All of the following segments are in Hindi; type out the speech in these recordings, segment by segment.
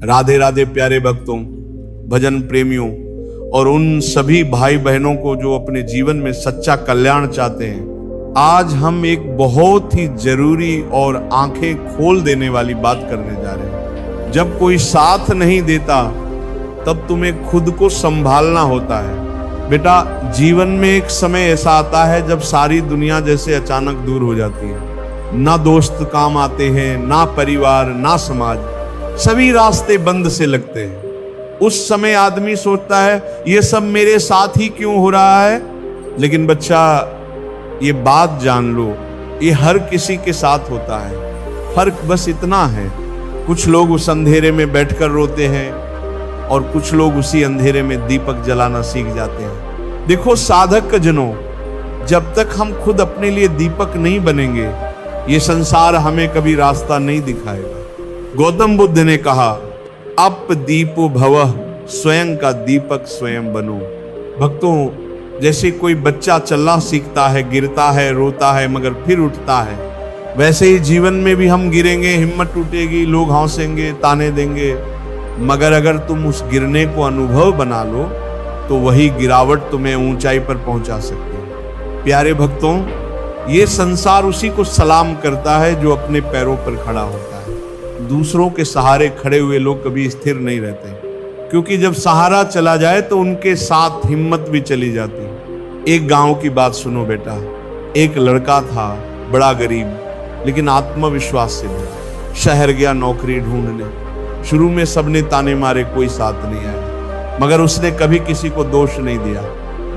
राधे राधे प्यारे भक्तों, भजन प्रेमियों और उन सभी भाई बहनों को जो अपने जीवन में सच्चा कल्याण चाहते हैं। आज हम एक बहुत ही जरूरी और आंखें खोल देने वाली बात करने जा रहे हैं। जब कोई साथ नहीं देता तब तुम्हें खुद को संभालना होता है। बेटा, जीवन में एक समय ऐसा आता है जब सारी दुनिया जैसे अचानक दूर हो जाती है। ना दोस्त काम आते हैं, ना परिवार, ना समाज, सभी रास्ते बंद से लगते हैं। उस समय आदमी सोचता है ये सब मेरे साथ ही क्यों हो रहा है। लेकिन बच्चा, ये बात जान लो, ये हर किसी के साथ होता है। फर्क बस इतना है, कुछ लोग उस अंधेरे में बैठकर रोते हैं और कुछ लोग उसी अंधेरे में दीपक जलाना सीख जाते हैं। देखो साधक जनों, जब तक हम खुद अपने लिए दीपक नहीं बनेंगे, ये संसार हमें कभी रास्ता नहीं दिखाएगा। गौतम बुद्ध ने कहा, अप दीपो भवः, स्वयं का दीपक स्वयं बनो। भक्तों, जैसे कोई बच्चा चलना सीखता है, गिरता है, रोता है, मगर फिर उठता है, वैसे ही जीवन में भी हम गिरेंगे, हिम्मत टूटेगी, लोग हंसेंगे, ताने देंगे, मगर अगर तुम उस गिरने को अनुभव बना लो तो वही गिरावट तुम्हें ऊंचाई पर पहुंचा सकती है। प्यारे भक्तों, ये संसार उसी को सलाम करता है जो अपने पैरों पर खड़ा होता है। दूसरों के सहारे खड़े हुए लोग कभी स्थिर नहीं रहते, क्योंकि जब सहारा चला जाए तो उनके साथ हिम्मत भी चली जाती है। एक गांव की बात सुनो बेटा। एक लड़का था, बड़ा गरीब, लेकिन आत्मविश्वास से भरा। शहर गया नौकरी ढूंढने। शुरू में सबने ताने मारे, कोई साथ नहीं आया, मगर उसने कभी किसी को दोष नहीं दिया।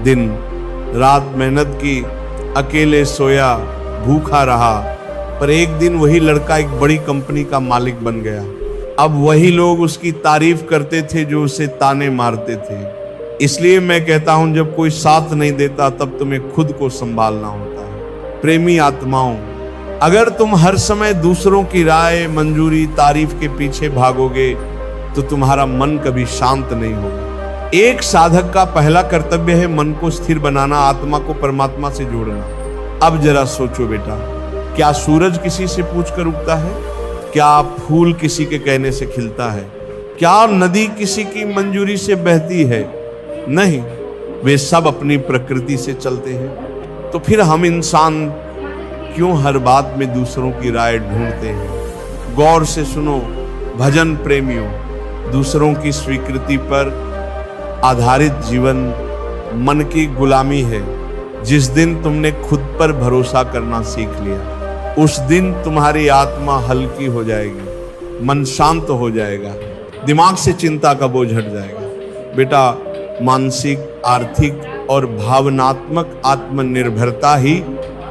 दिन रात मेहनत की, अकेले सोया, भूखा रहा, पर एक दिन वही लड़का एक बड़ी कंपनी का मालिक बन गया। अब वही लोग उसकी तारीफ करते थे जो उसे ताने मारते थे। इसलिए मैं कहता हूं, जब कोई साथ नहीं देता तब तुम्हें खुद को संभालना होता है। प्रेमी आत्माओं, अगर तुम हर समय दूसरों की राय, मंजूरी, तारीफ के पीछे भागोगे तो तुम्हारा मन कभी शांत नहीं होगा। एक साधक का पहला कर्तव्य है मन को स्थिर बनाना, आत्मा को परमात्मा से जोड़ना। अब जरा सोचो बेटा, क्या सूरज किसी से पूछकर उगता है? क्या फूल किसी के कहने से खिलता है? क्या नदी किसी की मंजूरी से बहती है? नहीं, वे सब अपनी प्रकृति से चलते हैं। तो फिर हम इंसान क्यों हर बात में दूसरों की राय ढूंढते हैं? गौर से सुनो भजन प्रेमियों, दूसरों की स्वीकृति पर आधारित जीवन मन की गुलामी है। जिस दिन तुमने खुद पर भरोसा करना सीख लिया, उस दिन तुम्हारी आत्मा हल्की हो जाएगी, मन शांत हो जाएगा, दिमाग से चिंता का बोझ हट जाएगा। बेटा, मानसिक, आर्थिक और भावनात्मक आत्मनिर्भरता ही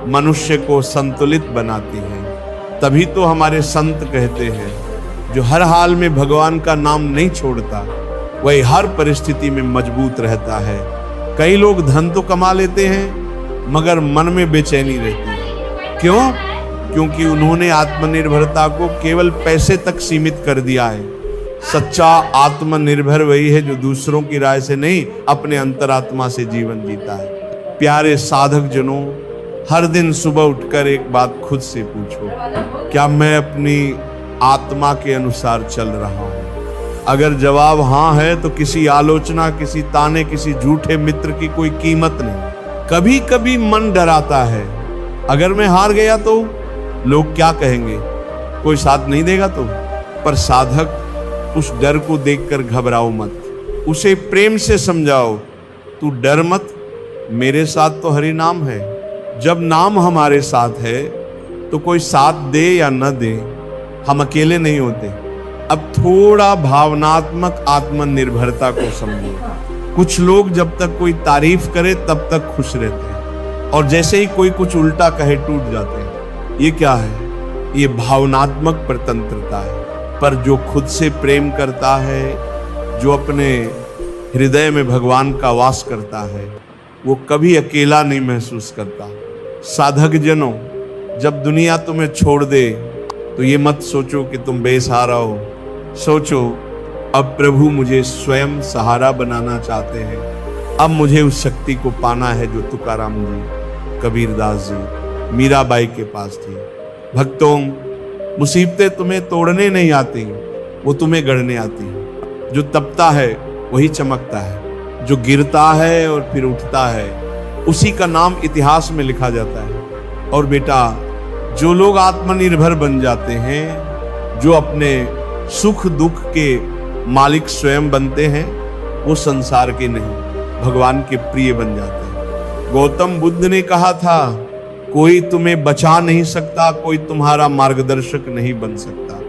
मनुष्य को संतुलित बनाती है। तभी तो हमारे संत कहते हैं, जो हर हाल में भगवान का नाम नहीं छोड़ता वही हर परिस्थिति में मजबूत रहता है। कई लोग धन तो कमा लेते हैं मगर मन में बेचैनी रहती है। क्यों? क्योंकि उन्होंने आत्मनिर्भरता को केवल पैसे तक सीमित कर दिया है। सच्चा आत्मनिर्भर वही है जो दूसरों की राय से नहीं, अपने अंतरात्मा से जीवन जीता है। प्यारे साधक जनों, हर दिन सुबह उठकर एक बात खुद से पूछो, क्या मैं अपनी आत्मा के अनुसार चल रहा हूं? अगर जवाब हाँ है तो किसी आलोचना, किसी ताने, किसी झूठे मित्र की कोई कीमत नहीं। कभी कभी मन डराता है, अगर मैं हार गया तो लोग क्या कहेंगे, कोई साथ नहीं देगा तो। पर साधक उस डर को देखकर घबराओ मत, उसे प्रेम से समझाओ, तू डर मत, मेरे साथ तो हरि नाम है। जब नाम हमारे साथ है तो कोई साथ दे या न दे, हम अकेले नहीं होते। अब थोड़ा भावनात्मक आत्मनिर्भरता को समझो। कुछ लोग जब तक कोई तारीफ करे तब तक खुश रहते हैं, और जैसे ही कोई कुछ उल्टा कहे टूट जाते हैं। ये क्या है? ये भावनात्मक परतंत्रता है। पर जो खुद से प्रेम करता है, जो अपने हृदय में भगवान का वास करता है, वो कभी अकेला नहीं महसूस करता। साधक जनों, जब दुनिया तुम्हें छोड़ दे तो ये मत सोचो कि तुम बेसहारा हो। सोचो, अब प्रभु मुझे स्वयं सहारा बनाना चाहते हैं। अब मुझे उस शक्ति को पाना है जो तुकाराम जी, कबीरदास जी, मीराबाई के पास थी। भक्तों, मुसीबतें तुम्हें तोड़ने नहीं आती, वो तुम्हें गढ़ने आती है। जो तपता है वही चमकता है, जो गिरता है और फिर उठता है उसी का नाम इतिहास में लिखा जाता है। और बेटा, जो लोग आत्मनिर्भर बन जाते हैं, जो अपने सुख दुख के मालिक स्वयं बनते हैं, वो संसार के नहीं भगवान के प्रिय बन जाते हैं। गौतम बुद्ध ने कहा था, कोई तुम्हें बचा नहीं सकता, कोई तुम्हारा मार्गदर्शक नहीं बन सकता,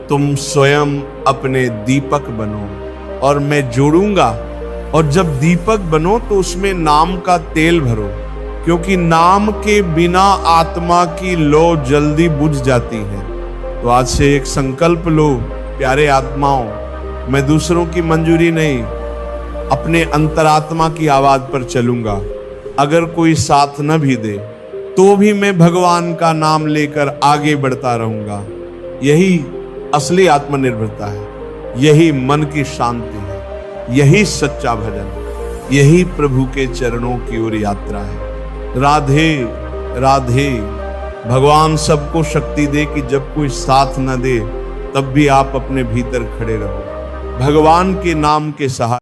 तुम स्वयं अपने दीपक बनो और मैं जोड़ूंगा। और जब दीपक बनो तो उसमें नाम का तेल भरो, क्योंकि नाम के बिना आत्मा की लौ जल्दी बुझ जाती है। तो आज से एक संकल्प लो, प्यारे आत्माओं, मैं दूसरों की मंजूरी नहीं, अपने अंतरात्मा की आवाज पर चलूंगा। अगर कोई साथ न भी दे तो भी मैं भगवान का नाम लेकर आगे बढ़ता रहूंगा। यही असली आत्मनिर्भरता है, यही मन की शांति है, यही सच्चा भजन, यही प्रभु के चरणों की ओर यात्रा है। राधे राधे। भगवान सबको शक्ति दे कि जब कोई साथ न दे तब भी आप अपने भीतर खड़े रहो, भगवान के नाम के सहारे।